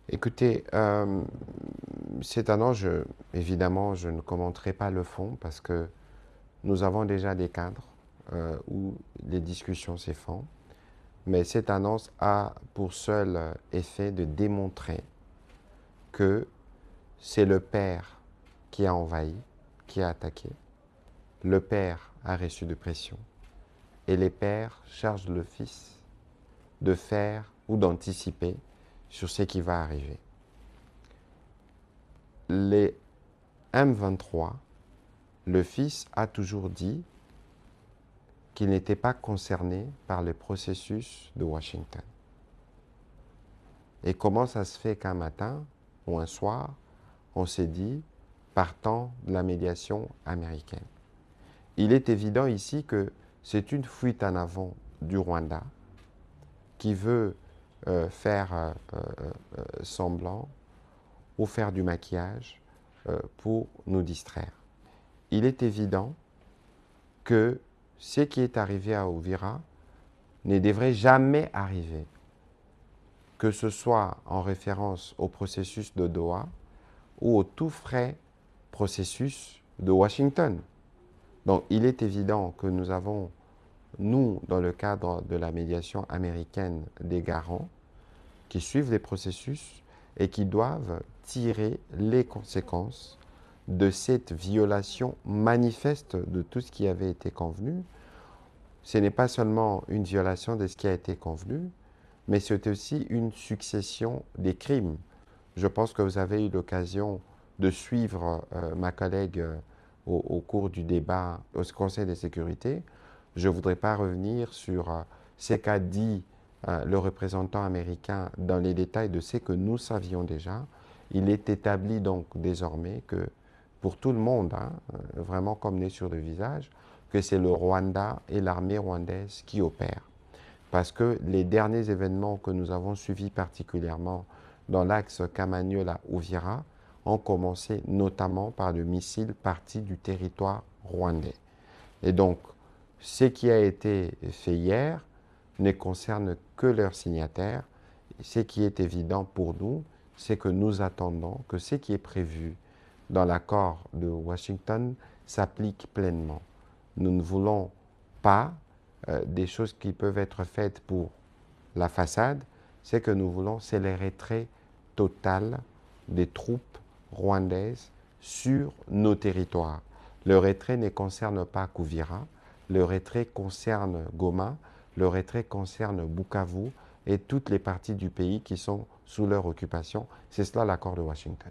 Écoutez, cette annonce, évidemment, je ne commenterai pas le fond parce que nous avons déjà des cadres où les discussions se font. Mais cette annonce a pour seul effet de démontrer que c'est le père qui a envahi, qui a attaqué. Le père a reçu de pression. Et les pères chargent le fils de faire ou d'anticiper sur ce qui va arriver. Les M23, le fils a toujours dit qu'il n'était pas concerné par le processus de Washington. Et comment ça se fait qu'un matin ou un soir, on s'est dit, partant de la médiation américaine. Il est évident ici que c'est une fuite en avant du Rwanda qui veut faire semblant ou faire du maquillage pour nous distraire. Il est évident que ce qui est arrivé à Uvira ne devrait jamais arriver, que ce soit en référence au processus de Doha ou au tout frais processus de Washington. Donc il est évident que nous avons, nous, dans le cadre de la médiation américaine, des garants qui suivent les processus et qui doivent tirer les conséquences de cette violation manifeste de tout ce qui avait été convenu. Ce n'est pas seulement une violation de ce qui a été convenu, mais c'est aussi une succession des crimes. Je pense que vous avez eu l'occasion de suivre ma collègue au cours du débat au Conseil de sécurité. Je ne voudrais pas revenir sur ce qu'a dit le représentant américain dans les détails de ce que nous savions déjà. Il est établi donc désormais que pour tout le monde, vraiment comme né sur le visage, que c'est le Rwanda et l'armée rwandaise qui opèrent. Parce que les derniers événements que nous avons suivis particulièrement dans l'axe Kamanyola-Uvira ont commencé notamment par le missile parti du territoire rwandais. Et donc, ce qui a été fait hier ne concerne que leurs signataires. Ce qui est évident pour nous, c'est que nous attendons que ce qui est prévu dans l'accord de Washington s'applique pleinement. Nous ne voulons pas des choses qui peuvent être faites pour la façade. Ce que nous voulons, c'est le retrait total des troupes rwandaises sur nos territoires. Le retrait ne concerne pas Kouvira, le retrait concerne Goma, le retrait concerne Bukavu et toutes les parties du pays qui sont sous leur occupation. C'est cela l'accord de Washington.